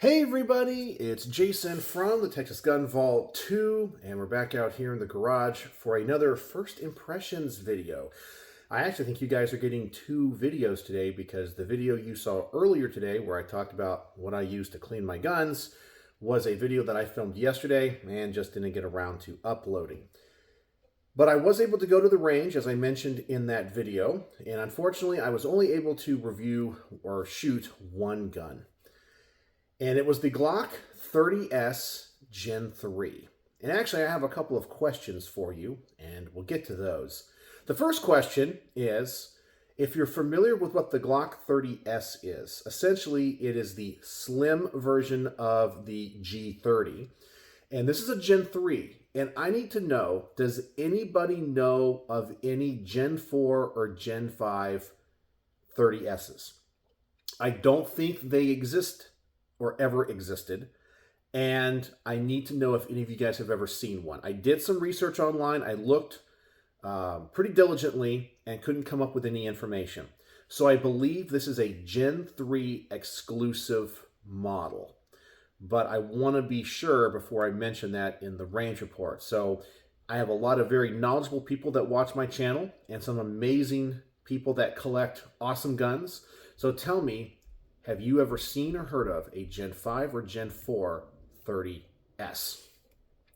Hey everybody, it's Jason from the Texas Gun Vault 2, and we're back out here in the garage for another First Impressions video. I actually think you guys are getting two videos today because the video you saw earlier today where I talked about what I use to clean my guns was a video that I filmed yesterday and just didn't get around to uploading. But I was able to go to the range, as I mentioned in that video, and unfortunately I was only able to review or shoot one gun. And it was the Glock 30S Gen 3. And actually, I have a couple of questions for you, and we'll get to those. The first question is, if you're familiar with what the Glock 30S is, essentially it is the slim version of the G30. And this is a Gen 3. And I need to know, does anybody know of any Gen 4 or Gen 5 30Ss? I don't think they exist or ever existed, and I need to know if any of you guys have ever seen one. I did some research online. I looked pretty diligently and couldn't come up with any information. So I believe this is a Gen 3 exclusive model, but I want to be sure before I mention that in the range report. So I have a lot of very knowledgeable people that watch my channel and some amazing people that collect awesome guns. So tell me, have you ever seen or heard of a Gen 5 or Gen 4 30S?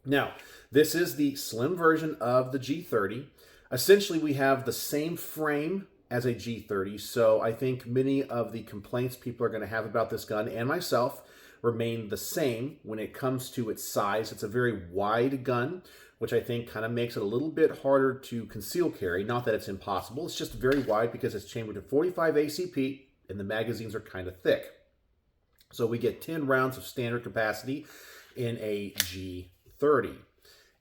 Now, this is the slim version of the G30. Essentially, we have the same frame as a G30, so I think many of the complaints people are going to have about this gun, and myself, remain the same when it comes to its size. It's a very wide gun, which I think kind of makes it a little bit harder to conceal carry. Not that it's impossible, it's just very wide because it's chambered at 45 ACP, and the magazines are kind of thick. So we get 10 rounds of standard capacity in a G30.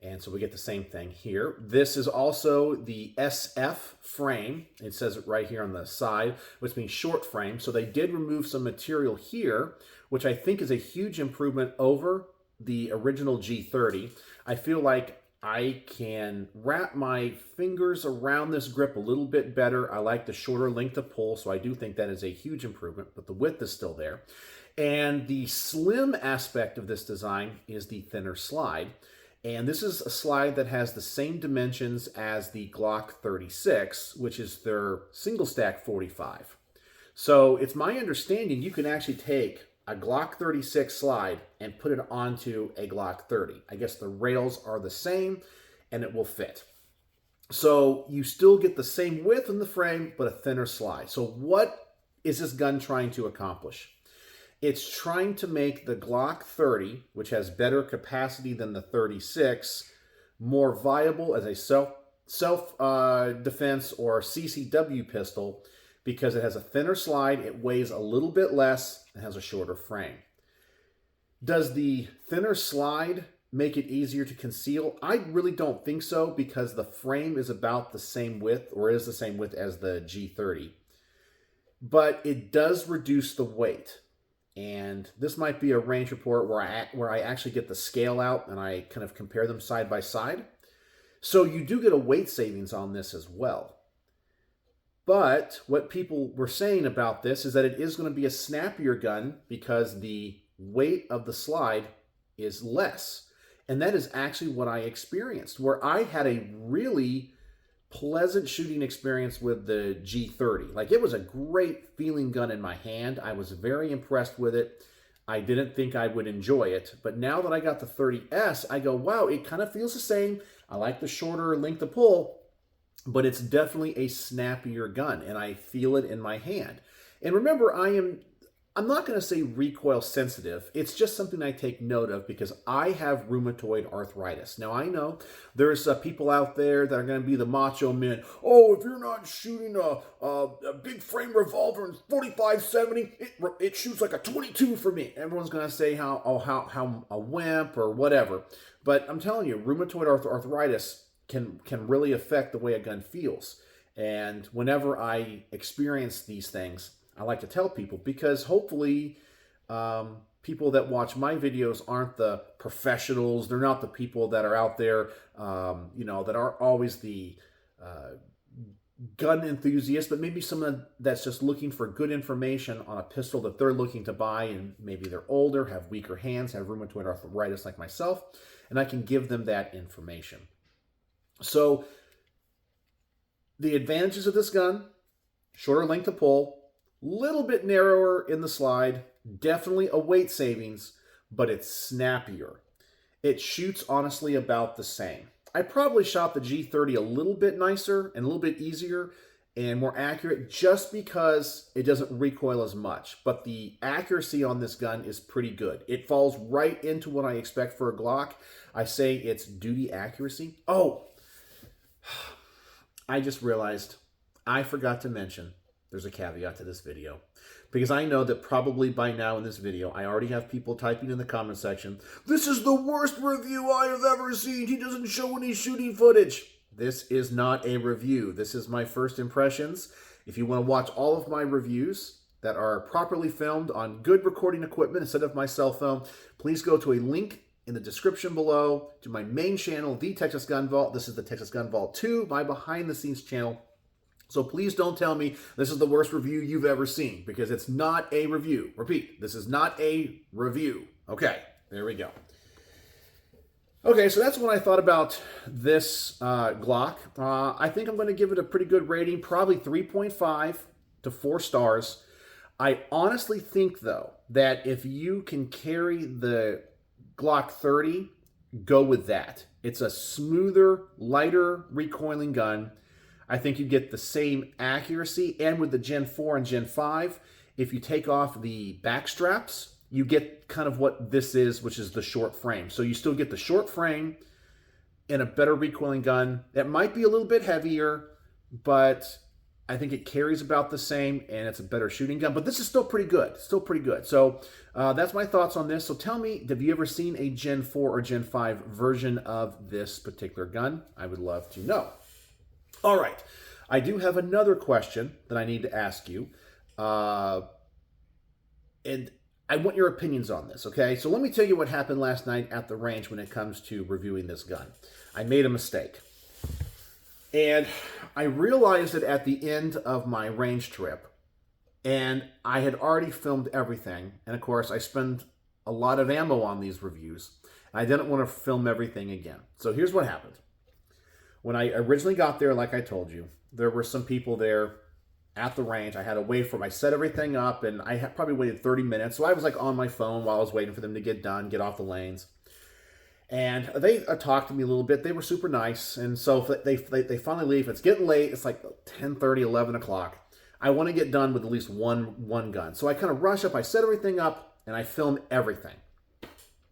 And so we get the same thing here. This is also the SF frame. It says it right here on the side, which means short frame. So they did remove some material here, which I think is a huge improvement over the original G30. I feel like I can wrap my fingers around this grip a little bit better. I like the shorter length of pull, so I do think that is a huge improvement, but the width is still there. And the slim aspect of this design is the thinner slide. And this is a slide that has the same dimensions as the Glock 36, which is their single stack 45. So it's my understanding you can actually take a Glock 36 slide and put it onto a Glock 30. I guess the rails are the same and it will fit. So you still get the same width in the frame, but a thinner slide. So what is this gun trying to accomplish? It's trying to make the Glock 30, which has better capacity than the 36, more viable as a self-defense or CCW pistol, because it has a thinner slide, it weighs a little bit less, and has a shorter frame. Does the thinner slide make it easier to conceal? I really don't think so, because the frame is about the same width, or is the same width as the G30. But it does reduce the weight. And this might be a range report where I actually get the scale out and I kind of compare them side by side. So you do get a weight savings on this as well. But what people were saying about this is that it is going to be a snappier gun because the weight of the slide is less. And that is actually what I experienced, where I had a really pleasant shooting experience with the G30. Like, it was a great feeling gun in my hand. I was very impressed with it. I didn't think I would enjoy it. But now that I got the 30S, I go, wow, it kind of feels the same. I like the shorter length of pull, but it's definitely a snappier gun, and I feel it in my hand. And remember, I'm not going to say recoil sensitive. It's just something I take note of because I have rheumatoid arthritis. Now, I know there's people out there that are going to be the macho men. Oh, if you're not shooting a big frame revolver in 45-70, it shoots like a 22 for me. Everyone's going to say how a wimp or whatever. But I'm telling you, rheumatoid arthritis can really affect the way a gun feels. And whenever I experience these things, I like to tell people, because hopefully people that watch my videos aren't the professionals. They're not the people that are out there, that aren't always the gun enthusiast, but maybe someone that's just looking for good information on a pistol that they're looking to buy, and maybe they're older, have weaker hands, have rheumatoid arthritis like myself, and I can give them that information. So the advantages of this gun: shorter length of pull, little bit narrower in the slide, definitely a weight savings, but it's snappier. It shoots honestly about the same. I probably shot the G30 a little bit nicer and a little bit easier and more accurate just because it doesn't recoil as much. But the accuracy on this gun is pretty good. It falls right into what I expect for a Glock. I say it's duty accuracy. Oh, I just realized I forgot to mention there's a caveat to this video, because I know that probably by now in this video, I already have people typing in the comment section, "This is the worst review I have ever seen. He doesn't show any shooting footage." This is not a review. This is my first impressions. If you want to watch all of my reviews that are properly filmed on good recording equipment instead of my cell phone, please go to a link in the description below to my main channel, The Texas Gun Vault. This is the Texas Gun Vault 2, my behind-the-scenes channel. So please don't tell me this is the worst review you've ever seen, because it's not a review. Repeat, this is not a review. Okay, there we go. Okay, so that's what I thought about this Glock. I think I'm going to give it a pretty good rating, probably 3.5 to 4 stars. I honestly think, though, that if you can carry the Glock 30, go with that. It's a smoother, lighter recoiling gun. I think you get the same accuracy, and with the Gen 4 and Gen 5, if you take off the back straps, you get kind of what this is, which is the short frame. So you still get the short frame and a better recoiling gun. That might be a little bit heavier, but I think it carries about the same, and it's a better shooting gun. But this is still pretty good. Still pretty good. So that's my thoughts on this. So tell me, have you ever seen a Gen 4 or Gen 5 version of this particular gun? I would love to know. All right, I do have another question that I need to ask you, and I want your opinions on this, okay? So let me tell you what happened last night at the range when it comes to reviewing this gun. I made a mistake, and I realized it at the end of my range trip, and I had already filmed everything, and of course, I spend a lot of ammo on these reviews, and I didn't want to film everything again. So here's what happened. When I originally got there, like I told you, there were some people there at the range. I had to wait for them. I set everything up, and I had probably waited 30 minutes. So I was like on my phone while I was waiting for them to get done, get off the lanes. And they talked to me a little bit. They were super nice. And so they finally leave. It's getting late. It's like 10:30, 11 o'clock. I want to get done with at least one gun. So I kind of rush up. I set everything up, and I film everything.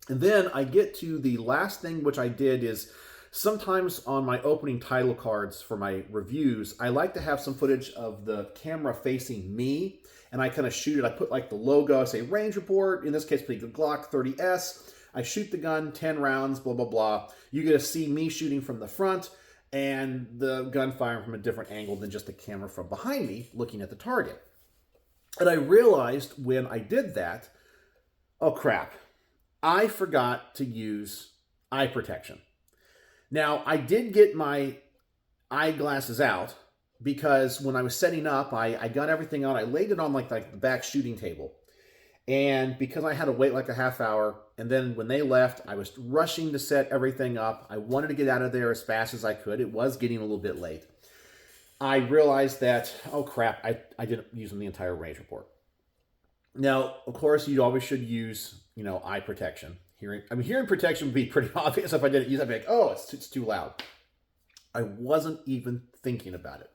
And then I get to the last thing, which I did is, sometimes on my opening title cards for my reviews, I like to have some footage of the camera facing me, and I kind of shoot it. I put like the logo, I say range report, in this case, the Glock 30S. I shoot the gun, 10 rounds, blah, blah, blah. You get to see me shooting from the front and the gun firing from a different angle than just the camera from behind me looking at the target. And I realized when I did that, oh crap, I forgot to use eye protection. Now, I did get my eyeglasses out because when I was setting up, I got everything out. I laid it on like the back shooting table. And because I had to wait like a half hour, and then when they left, I was rushing to set everything up. I wanted to get out of there as fast as I could. It was getting a little bit late. I realized that, oh crap, I didn't use them the entire range report. Now, of course, you always should use, eye protection. Hearing protection would be pretty obvious. If I didn't use it, I'd be like, oh, it's too loud. I wasn't even thinking about it.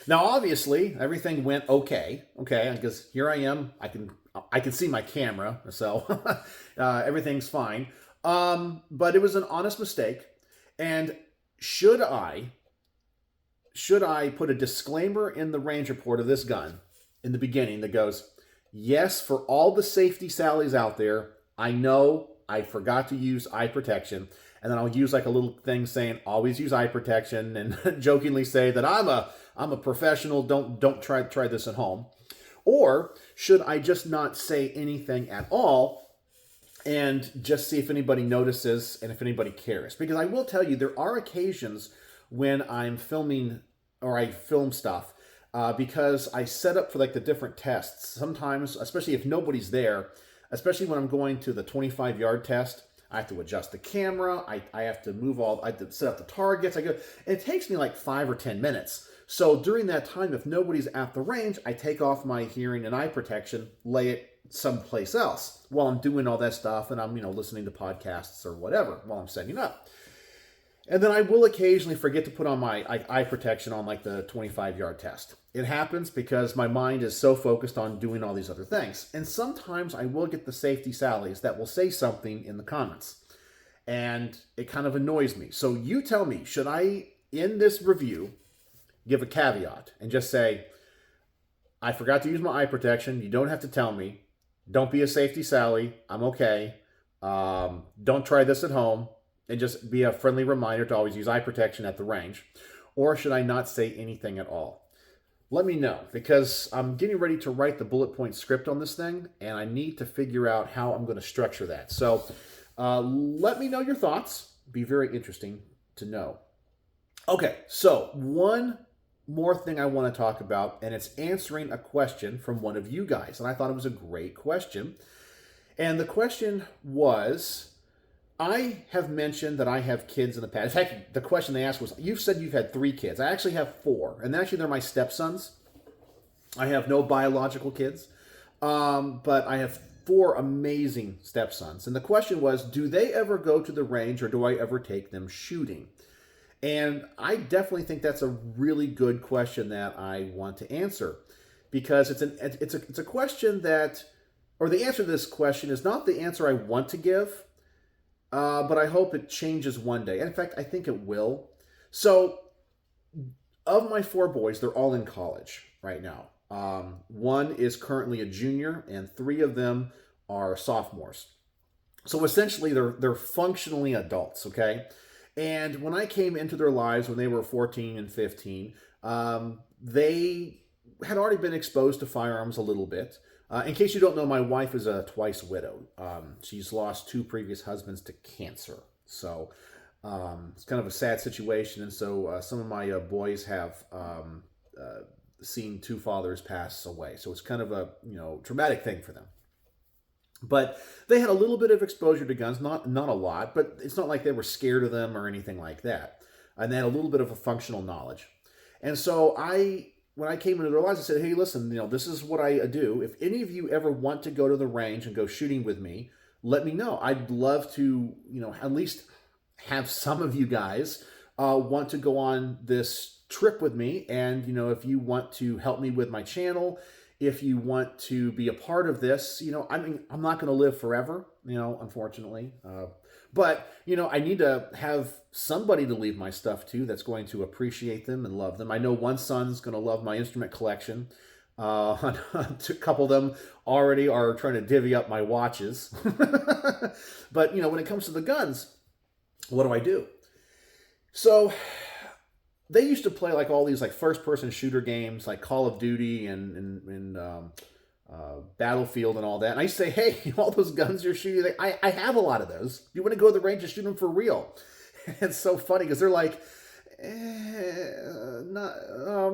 Now, obviously, everything went okay, because here I am. I can see my camera, so everything's fine. But it was an honest mistake. And should I put a disclaimer in the range report of this gun in the beginning that goes, yes, for all the safety sallies out there, I know I forgot to use eye protection, and then I'll use like a little thing saying always use eye protection, and jokingly say that I'm a professional, don't try this at home. Or should I just not say anything at all and just see if anybody notices and if anybody cares? Because I will tell you, there are occasions when I'm filming or I film stuff because I set up for like the different tests. Sometimes, especially if nobody's there, especially when I'm going to the 25-yard test, I have to adjust the camera. I have to move I have to set up the targets. And it takes me like 5 or 10 minutes. So during that time, if nobody's at the range, I take off my hearing and eye protection, lay it someplace else while I'm doing all that stuff, and I'm listening to podcasts or whatever while I'm setting up. And then I will occasionally forget to put on my eye protection on like the 25-yard test. It happens because my mind is so focused on doing all these other things. And sometimes I will get the safety Sallies that will say something in the comments. And it kind of annoys me. So you tell me, should I, in this review, give a caveat and just say, I forgot to use my eye protection. You don't have to tell me. Don't be a safety Sally. I'm okay. Don't try this at home. And just be a friendly reminder to always use eye protection at the range? Or should I not say anything at all? Let me know, because I'm getting ready to write the bullet point script on this thing, and I need to figure out how I'm going to structure that. So let me know your thoughts. Be very interesting to know. Okay, so one more thing I want to talk about, and it's answering a question from one of you guys. And I thought it was a great question. And the question was, I have mentioned that I have kids in the past. In fact, the question they asked was, you've said you've had 3 kids. I actually have 4. And actually, they're my stepsons. I have no biological kids. But I have 4 amazing stepsons. And the question was, do they ever go to the range, or do I ever take them shooting? And I definitely think that's a really good question that I want to answer. Because it's a question that, or the answer to this question is not the answer I want to give, but I hope it changes one day. And in fact, I think it will. So, of my 4 boys, they're all in college right now. 1 is currently a junior, and 3 of them are sophomores. So essentially, they're functionally adults, okay? And when I came into their lives when they were 14 and 15, they had already been exposed to firearms a little bit. In case you don't know, my wife is a twice widow. She's lost 2 previous husbands to cancer. So it's kind of a sad situation. And so some of my boys have seen 2 fathers pass away. So it's kind of a traumatic thing for them. But they had a little bit of exposure to guns, not a lot, but it's not like they were scared of them or anything like that. And they had a little bit of a functional knowledge. And so when I came into their lives, I said, hey, listen, this is what I do. If any of you ever want to go to the range and go shooting with me, let me know. I'd love to, at least have some of you guys want to go on this trip with me. And, if you want to help me with my channel, if you want to be a part of this, I'm not going to live forever, unfortunately. But, I need to have somebody to leave my stuff to that's going to appreciate them and love them. I know one son's going to love my instrument collection. A couple of them already are trying to divvy up my watches. But, when it comes to the guns, what do? So they used to play like all these like first-person shooter games like Call of Duty and Battlefield and all that. And I used to say, hey, all those guns you're shooting, I have a lot of those. You want to go to the range and shoot them for real? It's so funny because they're like,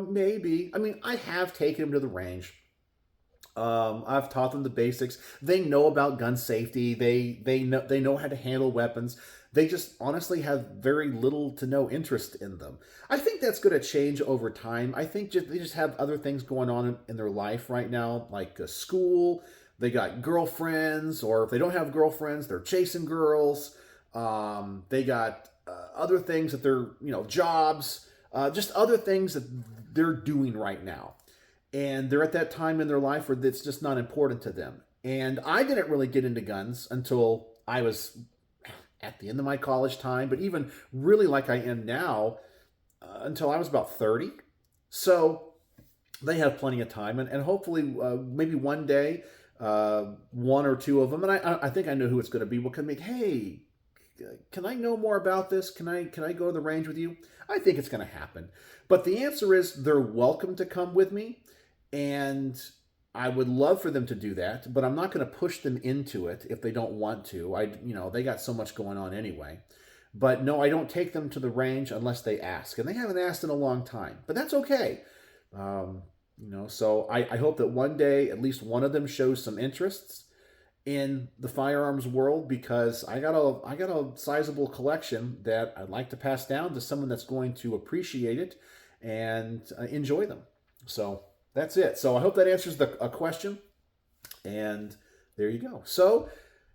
maybe. I mean, I have taken them to the range. I've taught them the basics. They know about gun safety. They know how to handle weapons. They just honestly have very little to no interest in them. I think that's going to change over time. I think they just have other things going on in their life right now, like school. They got girlfriends, or if they don't have girlfriends, they're chasing girls. They got other things that they're, jobs, just other things that they're doing right now. And they're at that time in their life where it's just not important to them. And I didn't really get into guns until I was at the end of my college time, but even really like I am now, until I was about 30. So they have plenty of time, and hopefully maybe one day, 1 or 2 of them, and I think I know who it's going to be, will come like, hey, can I know more about this? Can I go to the range with you? I think it's going to happen. But the answer is they're welcome to come with me, and I would love for them to do that, but I'm not going to push them into it if they don't want to. They got so much going on anyway. But no, I don't take them to the range unless they ask. And they haven't asked in a long time. But that's okay. So I hope that one day at least one of them shows some interests in the firearms world, because I got a sizable collection that I'd like to pass down to someone that's going to appreciate it and enjoy them. So that's it. So I hope that answers a question. And there you go. So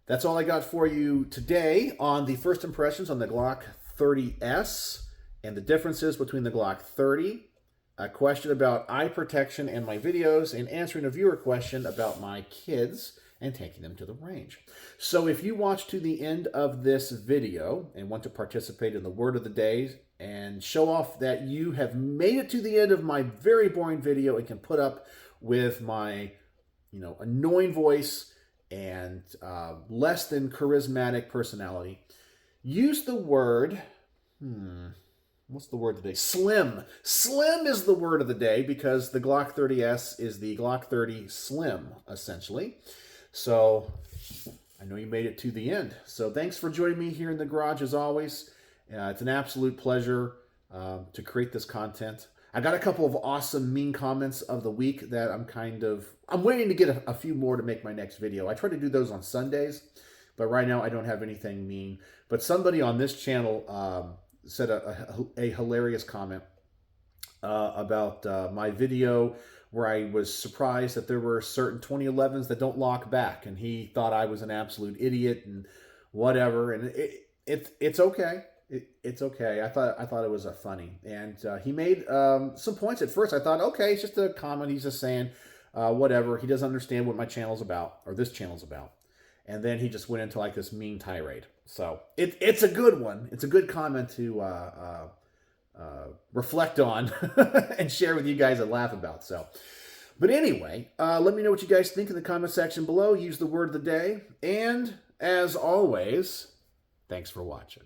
that's all I got for you today on the first impressions on the Glock 30S and the differences between the Glock 30, a question about eye protection and my videos, and answering a viewer question about my kids and taking them to the range. So if you watch to the end of this video and want to participate in the word of the day and show off that you have made it to the end of my very boring video and can put up with my annoying voice and less than charismatic personality, use the word, what's the word today? Slim. Slim is the word of the day, because the Glock 30S is the Glock 30 Slim, essentially. So I know you made it to the end. So thanks for joining me here in the garage as always. It's an absolute pleasure to create this content. I got a couple of awesome mean comments of the week that I'm waiting to get a few more to make my next video. I try to do those on Sundays, but right now I don't have anything mean. But somebody on this channel said a hilarious comment about my video where I was surprised that there were certain 2011s that don't lock back, and he thought I was an absolute idiot and whatever. And it's okay. It's okay. I thought it was funny, and he made some points. At first I thought, okay, it's just a comment. He's just saying whatever. He doesn't understand what my channel's about, or this channel's about. And then he just went into like this mean tirade. So it's a good one. It's a good comment to reflect on and share with you guys and laugh about. So, but anyway, let me know what you guys think in the comment section below. Use the word of the day. And as always, thanks for watching.